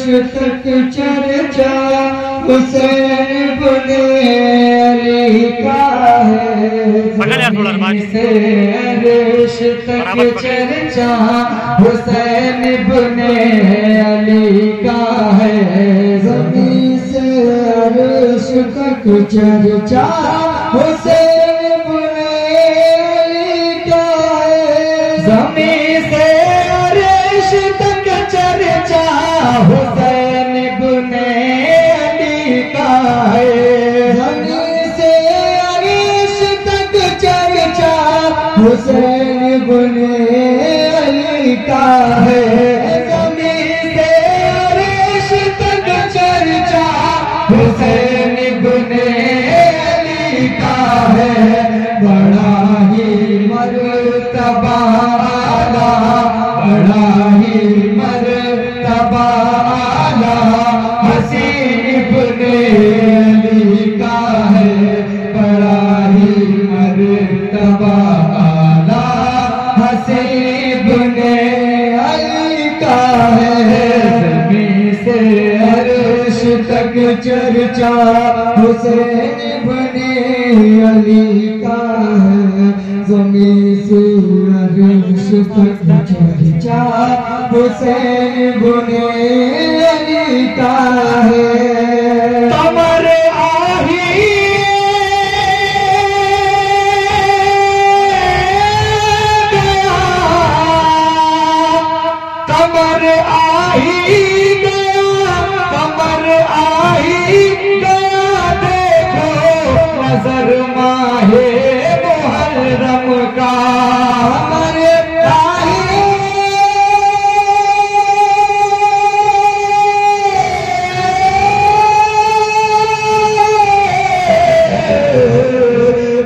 तक चर्चा हुसैन इब्ने अली का है। ज़मीन से अर्श तक चर्चा हुसैन इब्ने अली का है। ज़मीन से अर्श तक चर्चा हुसैन इब्ने अली का है। ज़मीन से अर्श तक चर्चा हुसैन इब्ने अली का है। ज़मीन से अर्श तक चर्चा हुसैन इब्ने अली का है। ज़मीन से अर्श तक चर्चा हुसैन इब्ने अली का है। बड़ा ही मर्तबा आला, बड़ा ही मर्तबा आला हसीन इब्ने अली का है। बड़ा ही मर्तबा आला हसीन इब्ने अली का है। ज़मीन से अर्श तक चर्चा हुसैन इब्ने अली का है। ज़मीन से अर्श तक चर्चा हुसैन इब्ने अली का है। कमर आही गया, कमर आही गया, कमर आही गया। देखो नजर माहे मुहर्रम का। कमर आही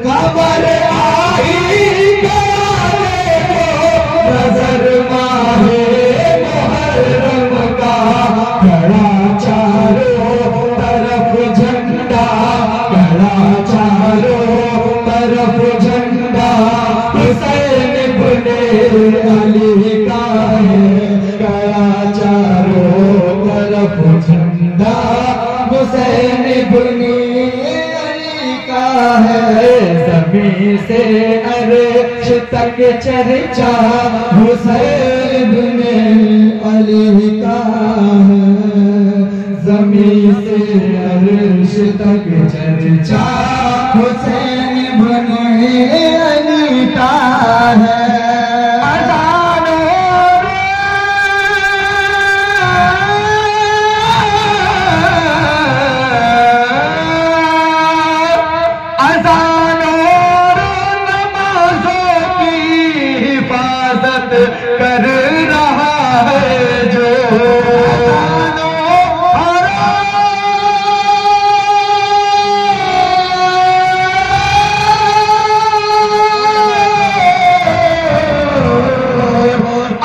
खबर आई गया। देखो नजर माहे मुहर्रम का। खड़ा चारों तरफ झंडा, खड़ा चारों तरफ झंडा हुसैन इब्ने अली का है। खड़ा चारों तरफ झंडा हुसैन इब्ने अली का है। ज़मीन से अर्श तक चर्चा हुसैन इब्ने अली का है। ज़मीन से अर्श तक चर्चा हुसैन इब्ने अली का है। कर रहा है जो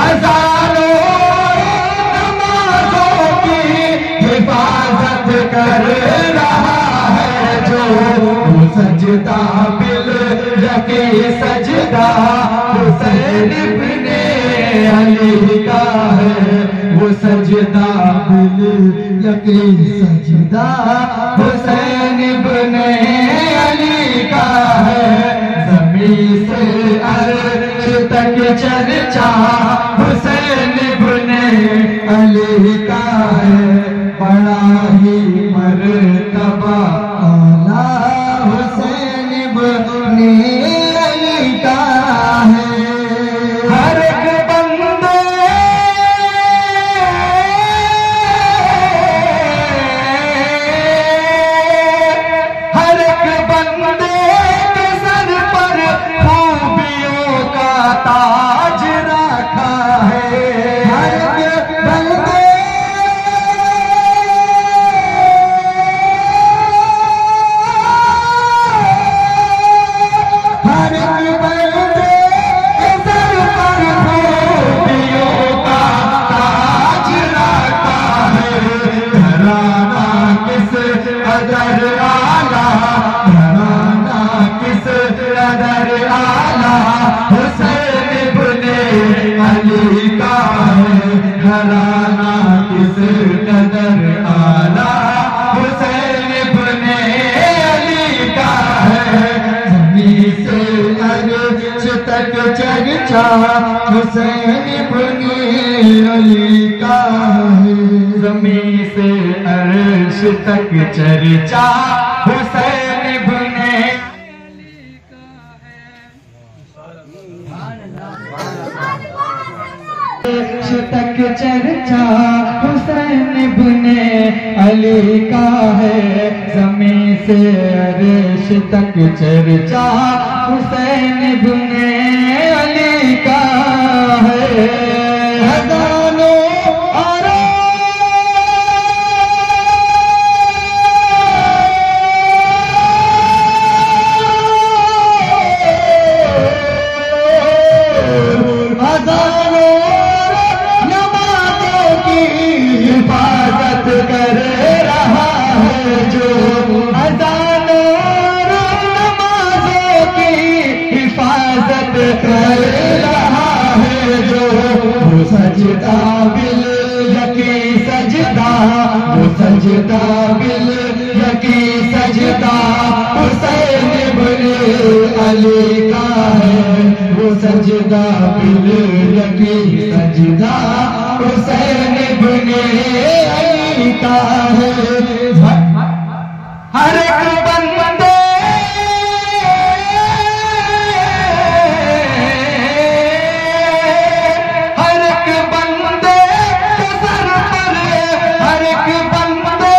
अज़ानों नमाज़ों की हिफाजत कर रहा है जो। सजदा बिल रखे सजदा हुसैन इब्ने अली का है। वो सजदा बिल यकीन सजदा हुसैन इब्ने अली का है। ज़मीन से अर्श तक चर्चा हुसैन इब्ने अली का है। बड़ा ही मर्तबा आला हुसैन इब्ने अली का है। हर एक बंदे हर एक बंदे के सर पर खूबियों का ताज रखा हुसैन इब्न अली का है। ज़मीन से अर्श तक चर्चा हुसैन इब्न तक चर्चा हुसैन इब्न अली का है। ज़मीन से अर्श तक चर्चा हुसैन इब्न अली का है। हज़ारों हिफाजत कर रहा है जो, अज़ानों नमाज़ों की हिफाजत कर रहा है जो। वो सजदा बिल यकी सजदा, वो सजदा बिल यकी सजदा हुसैन इब्न अली का है। वो सजदा बिल यकी सजदा हुसैन इब्न अली का है। हर एक बंदे हर एक बंदे के सर पर, हर एक बंदे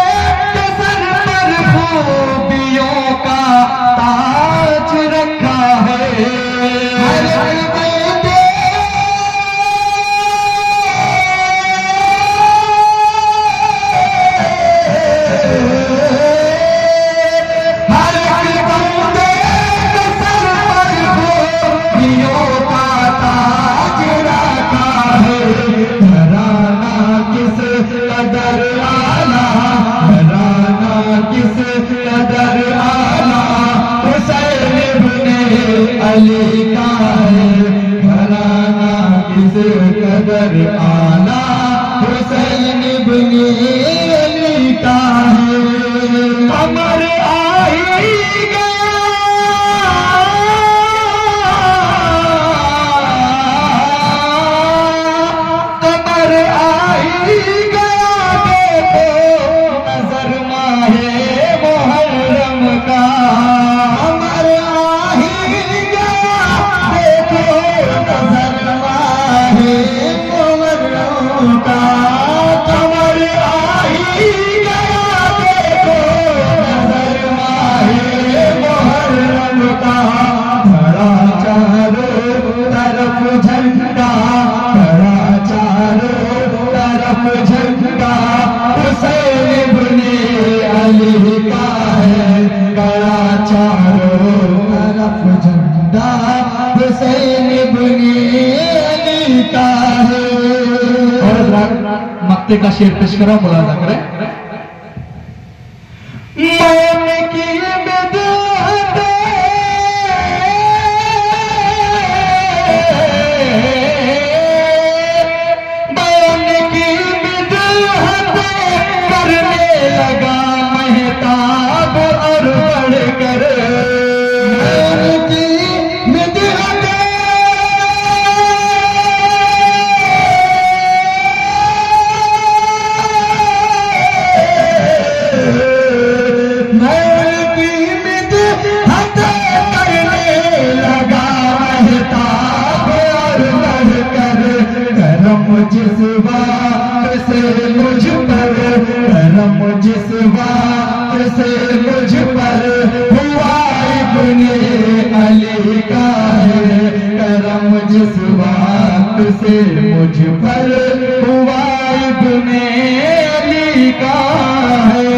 के सर पर खूबियों का ताज रखा है। हर एक बंदे अली का है। घराना किस कदर आला हुसैन इब्न अली का है। अमर आई गया अमर आई गया देखो नजर माहे मुहर्रम का। मक्ते का शेर पेश करो, मुलाजा करें। मौन की बिदअत मौन की बिदअत करने लगा महताब और बढ़कर। मौन की बिदअत जिस बात से मुझ पर करम, जिस बात से मुझ पर हुआ इब्ने अली का है। करम जिस बात से मुझ पर हुआ इब्ने अली का है।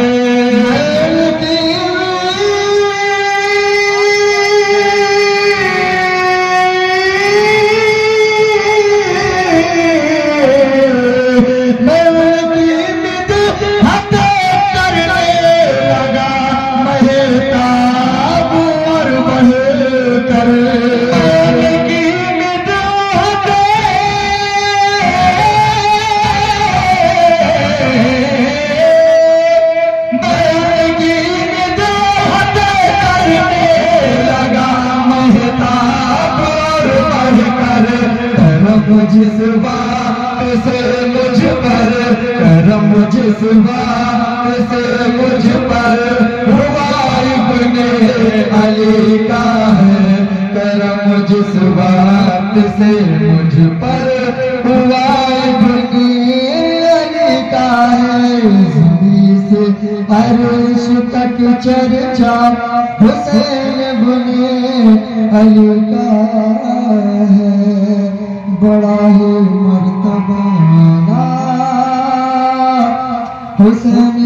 करम जिस बात से मुझ पर, करम जिस बात से मुझ पर हुआ इब्ने अली का है, करम जिस बात से मुझ पर हुआ इब्ने अली का है। ज़मीं से अर्श तक चर्चा हुसैन बुने अली का है, बड़ा ही मर्तबा हुसैन